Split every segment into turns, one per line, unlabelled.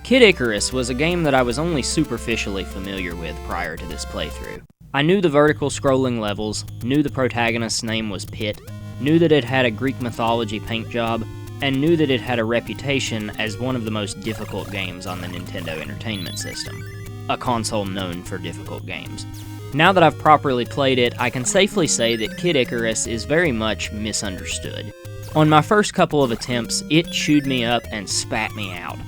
Kid Icarus was a game that I was only superficially familiar with prior to this playthrough. I knew the vertical scrolling levels, knew the protagonist's name was Pit, knew that it had a Greek mythology paint job, and knew that it had a reputation as one of the most difficult games on the Nintendo Entertainment System, a console known for difficult games. Now that I've properly played it, I can safely say that Kid Icarus is very much misunderstood. On my first couple of attempts, it chewed me up and spat me out.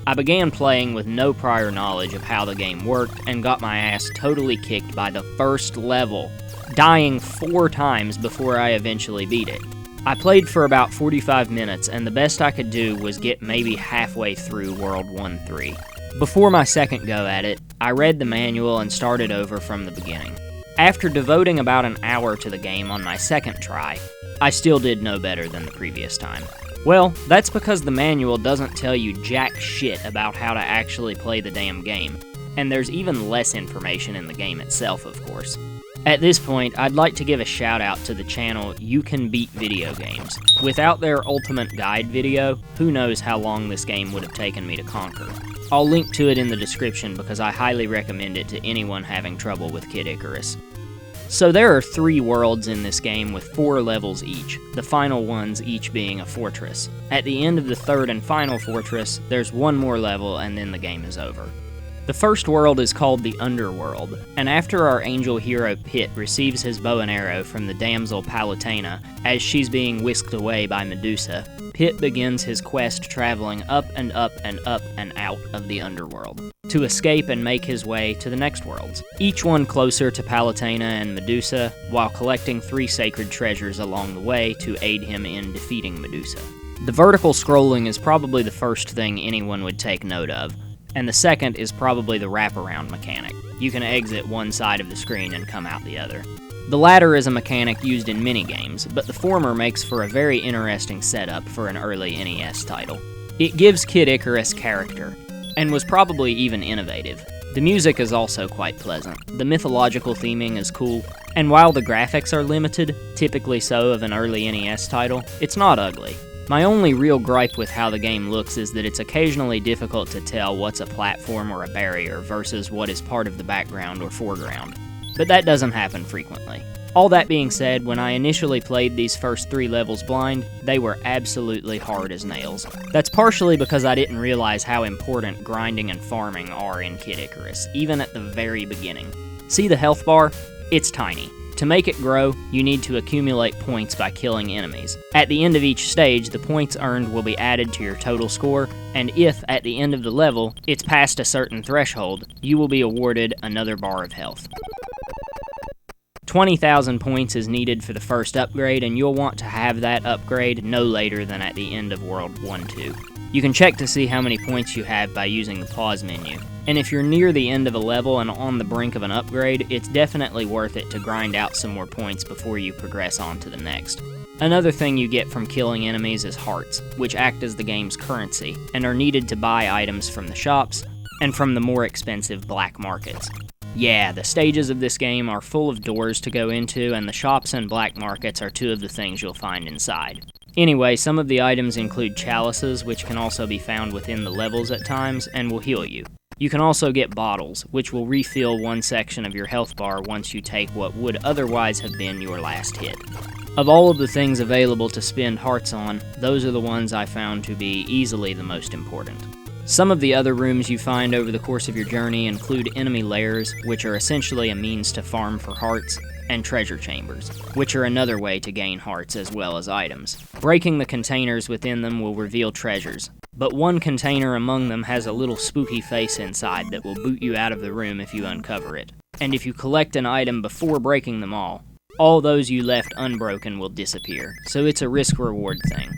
I began playing with no prior knowledge of how the game worked and got my ass totally kicked by the first level, dying 4 times before I eventually beat it. I played for about 45 minutes and the best I could do was get maybe halfway through World 1-3. Before my second go at it, I read the manual and started over from the beginning. After devoting about an hour to the game on my second try, I still did no better than the previous time. Well, that's because the manual doesn't tell you jack shit about how to actually play the damn game, and there's even less information in the game itself, of course. At this point, I'd like to give a shout out to the channel You Can Beat Video Games. Without their ultimate guide video, who knows how long this game would have taken me to conquer. I'll link to it in the description because I highly recommend it to anyone having trouble with Kid Icarus. So there are 3 worlds in this game with 4 levels each, the final ones each being a fortress. At the end of the third and final fortress, there's 1 more level and then the game is over. The first world is called the Underworld, and after our angel hero Pit receives his bow and arrow from the damsel Palutena as she's being whisked away by Medusa, Pit begins his quest traveling up and up and up and out of the Underworld to escape and make his way to the next worlds, each one closer to Palutena and Medusa, while collecting 3 sacred treasures along the way to aid him in defeating Medusa. The vertical scrolling is probably the first thing anyone would take note of, and the second is probably the wraparound mechanic. You can exit one side of the screen and come out the other. The latter is a mechanic used in many games, but the former makes for a very interesting setup for an early NES title. It gives Kid Icarus character, and was probably even innovative. The music is also quite pleasant, the mythological theming is cool, and while the graphics are limited, typically so of an early NES title, it's not ugly. My only real gripe with how the game looks is that it's occasionally difficult to tell what's a platform or a barrier versus what is part of the background or foreground. But that doesn't happen frequently. All that being said, when I initially played these first 3 levels blind, they were absolutely hard as nails. That's partially because I didn't realize how important grinding and farming are in Kid Icarus, even at the very beginning. See the health bar? It's tiny. To make it grow, you need to accumulate points by killing enemies. At the end of each stage, the points earned will be added to your total score, and if, at the end of the level, it's past a certain threshold, you will be awarded another bar of health. 20,000 points is needed for the first upgrade, and you'll want to have that upgrade no later than at the end of World 1-2. You can check to see how many points you have by using the pause menu. And if you're near the end of a level and on the brink of an upgrade, it's definitely worth it to grind out some more points before you progress on to the next. Another thing you get from killing enemies is hearts, which act as the game's currency, and are needed to buy items from the shops, and from the more expensive black markets. Yeah, the stages of this game are full of doors to go into, and the shops and black markets are 2 of the things you'll find inside. Anyway, some of the items include chalices, which can also be found within the levels at times, and will heal you. You can also get bottles, which will refill one section of your health bar once you take what would otherwise have been your last hit. Of all of the things available to spend hearts on, those are the ones I found to be easily the most important. Some of the other rooms you find over the course of your journey include enemy lairs, which are essentially a means to farm for hearts, and treasure chambers, which are another way to gain hearts as well as items. Breaking the containers within them will reveal treasures, but one container among them has a little spooky face inside that will boot you out of the room if you uncover it. And if you collect an item before breaking them all those you left unbroken will disappear, so it's a risk-reward thing.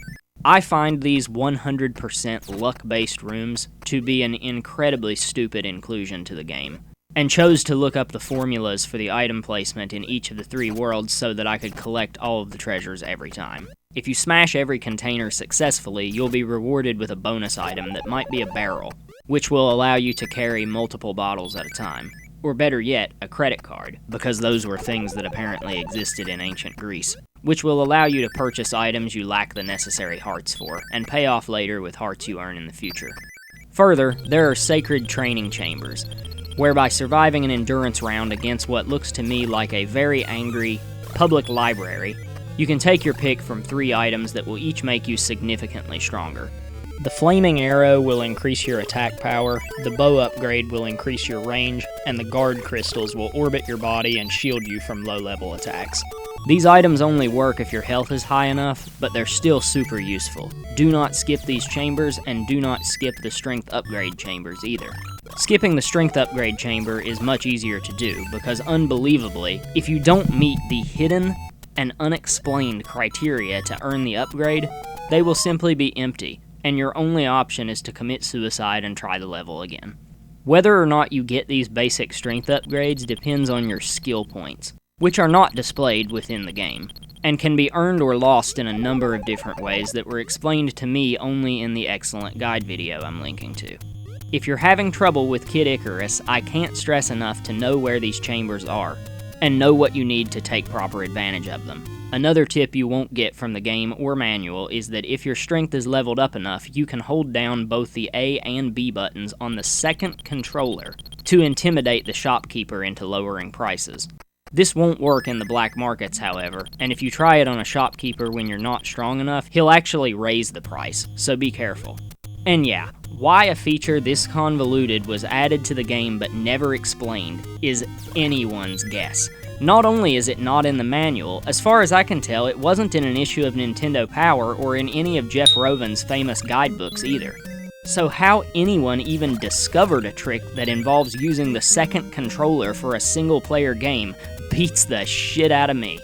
I find these 100% luck-based rooms to be an incredibly stupid inclusion to the game, and chose to look up the formulas for the item placement in each of the 3 worlds so that I could collect all of the treasures every time. If you smash every container successfully, you'll be rewarded with a bonus item that might be a barrel, which will allow you to carry multiple bottles at a time. Or better yet, a credit card, because those were things that apparently existed in ancient Greece. which will allow you to purchase items you lack the necessary hearts for, and pay off later with hearts you earn in the future. Further, there are sacred training chambers, where by surviving an endurance round against what looks to me like a very angry public library, you can take your pick from 3 items that will each make you significantly stronger. The flaming arrow will increase your attack power, the bow upgrade will increase your range, and the guard crystals will orbit your body and shield you from low-level attacks. These items only work if your health is high enough, but they're still super useful. Do not skip these chambers, and do not skip the strength upgrade chambers either. Skipping the strength upgrade chamber is much easier to do, because unbelievably, if you don't meet the hidden and unexplained criteria to earn the upgrade, they will simply be empty, and your only option is to commit suicide and try the level again. Whether or not you get these basic strength upgrades depends on your skill points, which are not displayed within the game, and can be earned or lost in a number of different ways that were explained to me only in the excellent guide video I'm linking to. If you're having trouble with Kid Icarus, I can't stress enough to know where these chambers are, and know what you need to take proper advantage of them. Another tip you won't get from the game or manual is that if your strength is leveled up enough, you can hold down both the A and B buttons on the second controller to intimidate the shopkeeper into lowering prices. This won't work in the black markets, however, and if you try it on a shopkeeper when you're not strong enough, he'll actually raise the price, so be careful. And yeah, why a feature this convoluted was added to the game but never explained is anyone's guess. Not only is it not in the manual, as far as I can tell, it wasn't in an issue of Nintendo Power or in any of Jeff Roven's famous guidebooks either. So how anyone even discovered a trick that involves using the second controller for a single-player game beats the shit out of me.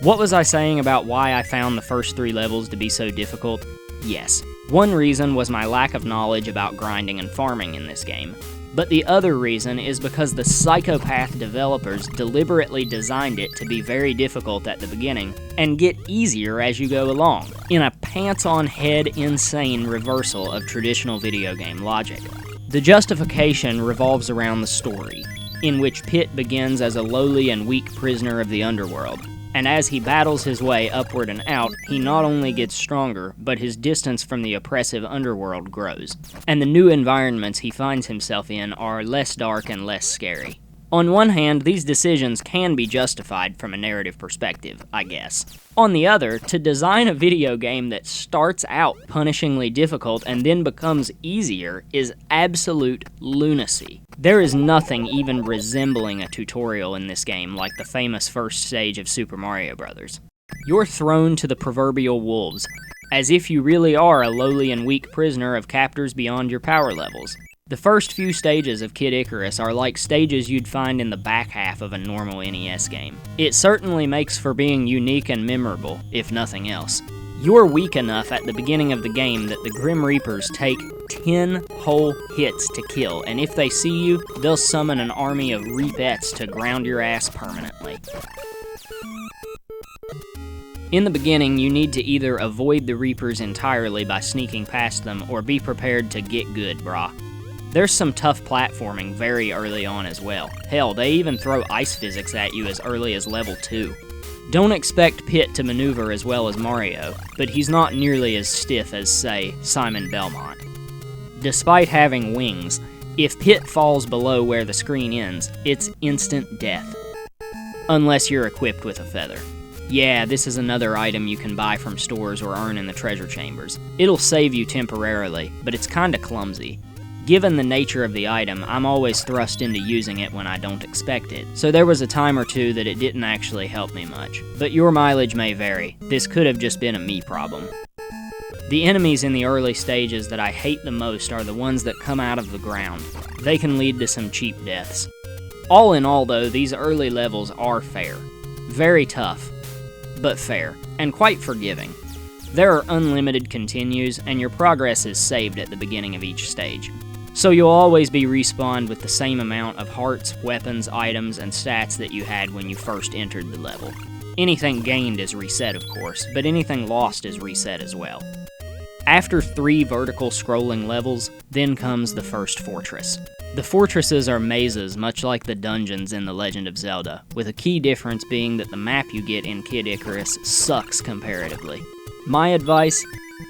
What was I saying about why I found the first 3 levels to be so difficult? Yes, one reason was my lack of knowledge about grinding and farming in this game. But the other reason is because the Psychopath developers deliberately designed it to be very difficult at the beginning, and get easier as you go along, in a pants-on-head insane reversal of traditional video game logic. The justification revolves around the story, in which Pit begins as a lowly and weak prisoner of the underworld, and as he battles his way upward and out, he not only gets stronger, but his distance from the oppressive underworld grows, and the new environments he finds himself in are less dark and less scary. On one hand, these decisions can be justified from a narrative perspective, I guess. On the other, to design a video game that starts out punishingly difficult and then becomes easier is absolute lunacy. There is nothing even resembling a tutorial in this game like the famous first stage of Super Mario Bros. You're thrown to the proverbial wolves, as if you really are a lowly and weak prisoner of captors beyond your power levels. The first few stages of Kid Icarus are like stages you'd find in the back half of a normal NES game. It certainly makes for being unique and memorable, if nothing else. You're weak enough at the beginning of the game that the Grim Reapers take 10 whole hits to kill, and if they see you, they'll summon an army of Reapettes to ground your ass permanently. In the beginning, you need to either avoid the Reapers entirely by sneaking past them, or be prepared to get good, brah. There's some tough platforming very early on as well. Hell, they even throw ice physics at you as early as level 2. Don't expect Pit to maneuver as well as Mario, but he's not nearly as stiff as, say, Simon Belmont. Despite having wings, if Pit falls below where the screen ends, it's instant death. Unless you're equipped with a feather. Yeah, this is another item you can buy from stores or earn in the treasure chambers. It'll save you temporarily, but it's kinda clumsy. Given the nature of the item, I'm always thrust into using it when I don't expect it, so there was a time or two that it didn't actually help me much. But your mileage may vary. This could have just been a me problem. The enemies in the early stages that I hate the most are the ones that come out of the ground. They can lead to some cheap deaths. All in all, though, these early levels are fair. Very tough, but fair, and quite forgiving. There are unlimited continues, and your progress is saved at the beginning of each stage. So you'll always be respawned with the same amount of hearts, weapons, items, and stats that you had when you first entered the level. Anything gained is reset, of course, but anything lost is reset as well. After 3 vertical scrolling levels, then comes the first fortress. The fortresses are mazes much like the dungeons in The Legend of Zelda, with a key difference being that the map you get in Kid Icarus sucks comparatively. My advice?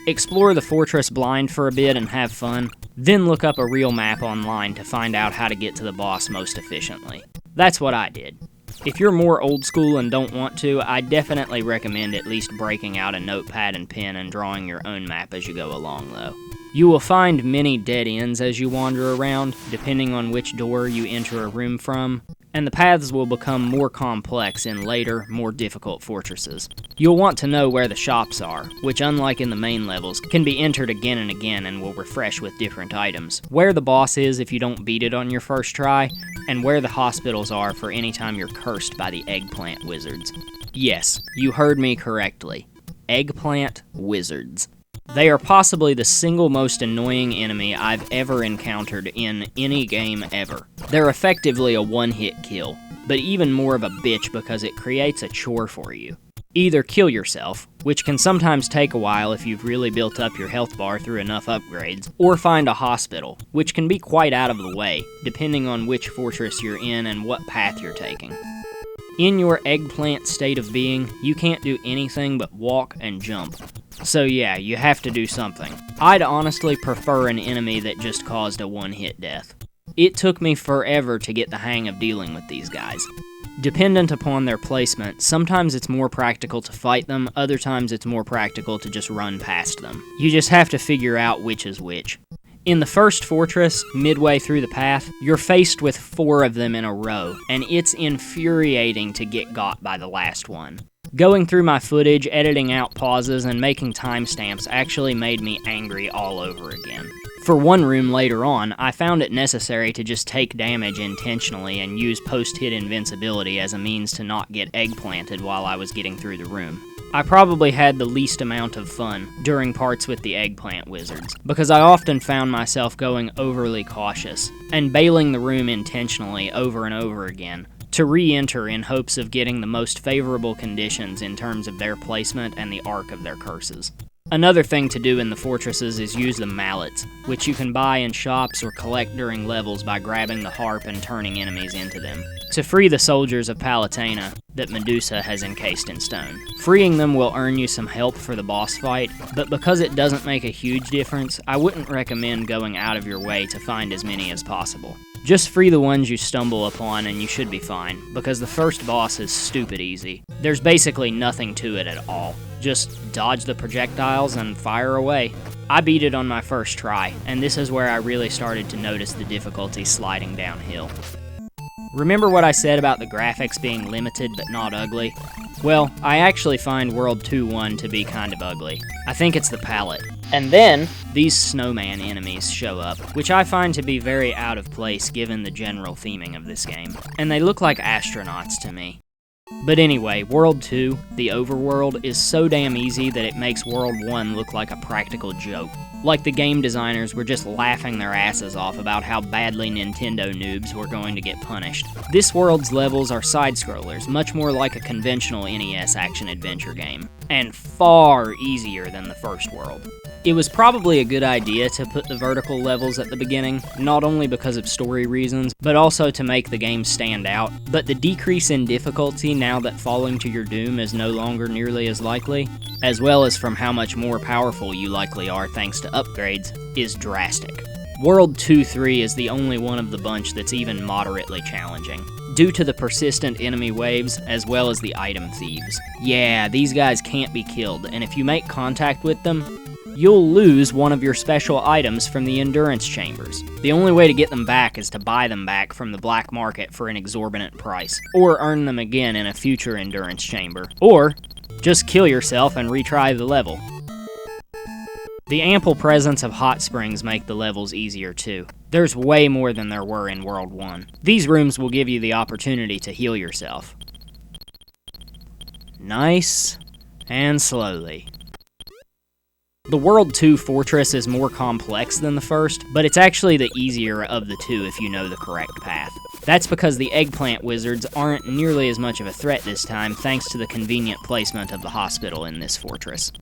Explore the fortress blind for a bit and have fun, then look up a real map online to find out how to get to the boss most efficiently. That's what I did. If you're more old school and don't want to, I definitely recommend at least breaking out a notepad and pen and drawing your own map as you go along, though. You will find many dead ends as you wander around, depending on which door you enter a room from, and the paths will become more complex in later, more difficult fortresses. You'll want to know where the shops are, which unlike in the main levels, can be entered again and again and will refresh with different items, where the boss is if you don't beat it on your first try, and where the hospitals are for any time you're cursed by the eggplant wizards. Yes, you heard me correctly. Eggplant wizards. They are possibly the single most annoying enemy I've ever encountered in any game ever. They're effectively a one-hit kill, but even more of a bitch because it creates a chore for you. Either kill yourself, which can sometimes take a while if you've really built up your health bar through enough upgrades, or find a hospital, which can be quite out of the way, depending on which fortress you're in and what path you're taking. In your eggplant state of being, you can't do anything but walk and jump. So yeah, you have to do something. I'd honestly prefer an enemy that just caused a one-hit death. It took me forever to get the hang of dealing with these guys. Dependent upon their placement, sometimes it's more practical to fight them, other times it's more practical to just run past them. You just have to figure out which is which. In the first fortress, midway through the path, you're faced with 4 of them in a row, and it's infuriating to get got by the last one. Going through my footage, editing out pauses, and making timestamps actually made me angry all over again. For one room later on, I found it necessary to just take damage intentionally and use post-hit invincibility as a means to not get eggplanted while I was getting through the room. I probably had the least amount of fun during parts with the eggplant wizards, because I often found myself going overly cautious, and bailing the room intentionally over and over again, to re-enter in hopes of getting the most favorable conditions in terms of their placement and the arc of their curses. Another thing to do in the fortresses is use the mallets, which you can buy in shops or collect during levels by grabbing the harp and turning enemies into them, to free the soldiers of Palutena that Medusa has encased in stone. Freeing them will earn you some help for the boss fight, but because it doesn't make a huge difference, I wouldn't recommend going out of your way to find as many as possible. Just free the ones you stumble upon and you should be fine, because the first boss is stupid easy. There's basically nothing to it at all. Just dodge the projectiles and fire away. I beat it on my first try, and this is where I really started to notice the difficulty sliding downhill. Remember what I said about the graphics being limited but not ugly? Well, I actually find World 2-1 to be kind of ugly. I think it's the palette. And then, these snowman enemies show up, which I find to be very out of place given the general theming of this game. And they look like astronauts to me. But anyway, World 2, the overworld, is so damn easy that it makes World 1 look like a practical joke. Like the game designers were just laughing their asses off about how badly Nintendo noobs were going to get punished. This world's levels are side-scrollers, much more like a conventional NES action-adventure game, and far easier than the first world. It was probably a good idea to put the vertical levels at the beginning, not only because of story reasons, but also to make the game stand out, but the decrease in difficulty now that falling to your doom is no longer nearly as likely, as well as from how much more powerful you likely are thanks to upgrades, is drastic. World 2-3 is the only one of the bunch that's even moderately challenging, due to the persistent enemy waves as well as the item thieves. Yeah, these guys can't be killed, and if you make contact with them, you'll lose one of your special items from the endurance chambers. The only way to get them back is to buy them back from the black market for an exorbitant price, or earn them again in a future endurance chamber, or just kill yourself and retry the level. The ample presence of hot springs make the levels easier too. There's way more than there were in World 1. These rooms will give you the opportunity to heal yourself. Nice and slowly. The World 2 fortress is more complex than the first, but it's actually the easier of the two if you know the correct path. That's because the eggplant wizards aren't nearly as much of a threat this time thanks to the convenient placement of the hospital in this fortress.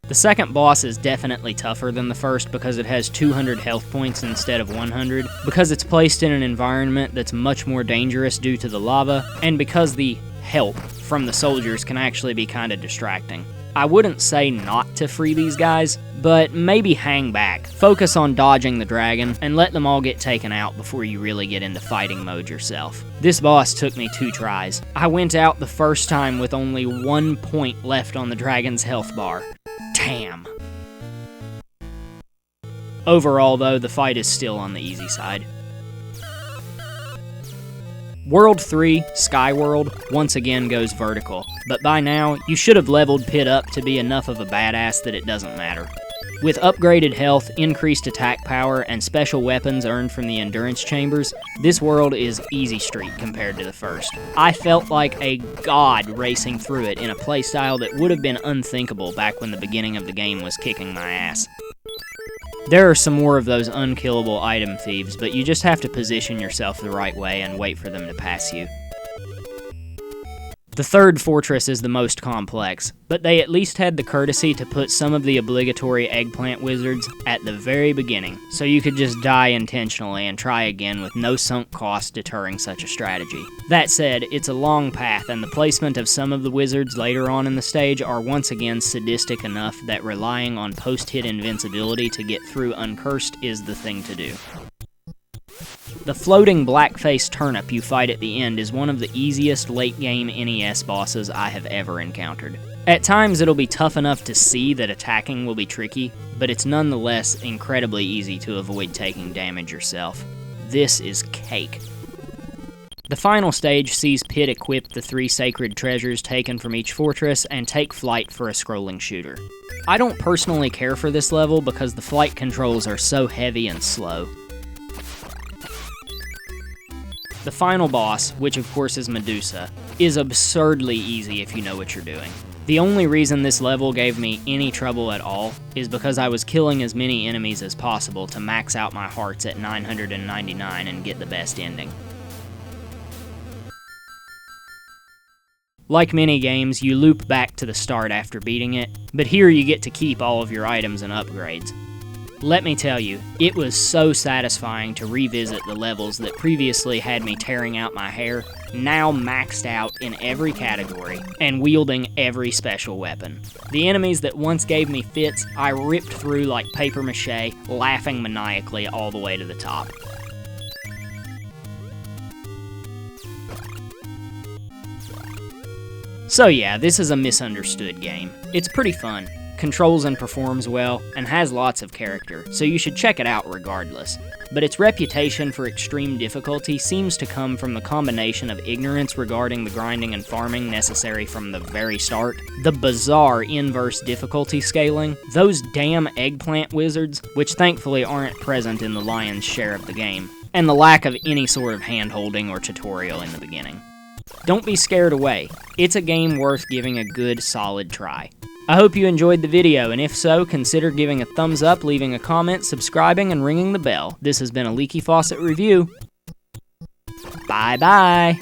The second boss is definitely tougher than the first because it has 200 health points instead of 100, because it's placed in an environment that's much more dangerous due to the lava, and because the help from the soldiers can actually be kinda distracting. I wouldn't say not to free these guys, but maybe hang back, focus on dodging the dragon, and let them all get taken out before you really get into fighting mode yourself. This boss took me 2 tries. I went out the first time with only 1 point left on the dragon's health bar. Damn. Overall though, the fight is still on the easy side. World 3, Sky World, once again goes vertical, but by now, you should have leveled Pit up to be enough of a badass that it doesn't matter. With upgraded health, increased attack power, and special weapons earned from the endurance chambers, this world is easy street compared to the first. I felt like a god racing through it in a playstyle that would have been unthinkable back when the beginning of the game was kicking my ass. There are some more of those unkillable item thieves, but you just have to position yourself the right way and wait for them to pass you. The third fortress is the most complex, but they at least had the courtesy to put some of the obligatory eggplant wizards at the very beginning, so you could just die intentionally and try again with no sunk cost deterring such a strategy. That said, it's a long path, and the placement of some of the wizards later on in the stage are once again sadistic enough that relying on post-hit invincibility to get through uncursed is the thing to do. The floating black-faced turnip you fight at the end is one of the easiest late-game NES bosses I have ever encountered. At times it'll be tough enough to see that attacking will be tricky, but it's nonetheless incredibly easy to avoid taking damage yourself. This is cake. The final stage sees Pit equip the 3 sacred treasures taken from each fortress and take flight for a scrolling shooter. I don't personally care for this level because the flight controls are so heavy and slow. The final boss, which of course is Medusa, is absurdly easy if you know what you're doing. The only reason this level gave me any trouble at all is because I was killing as many enemies as possible to max out my hearts at 999 and get the best ending. Like many games, you loop back to the start after beating it, but here you get to keep all of your items and upgrades. Let me tell you, it was so satisfying to revisit the levels that previously had me tearing out my hair, now maxed out in every category, and wielding every special weapon. The enemies that once gave me fits, I ripped through like paper mache, laughing maniacally all the way to the top. So yeah, this is a misunderstood game. It's pretty fun, controls and performs well, and has lots of character, so you should check it out regardless. But its reputation for extreme difficulty seems to come from the combination of ignorance regarding the grinding and farming necessary from the very start, the bizarre inverse difficulty scaling, those damn eggplant wizards, which thankfully aren't present in the lion's share of the game, and the lack of any sort of hand-holding or tutorial in the beginning. Don't be scared away. It's a game worth giving a good, solid try. I hope you enjoyed the video, and if so, consider giving a thumbs up, leaving a comment, subscribing, and ringing the bell. This has been a Leaky Faucet Review. Bye-bye!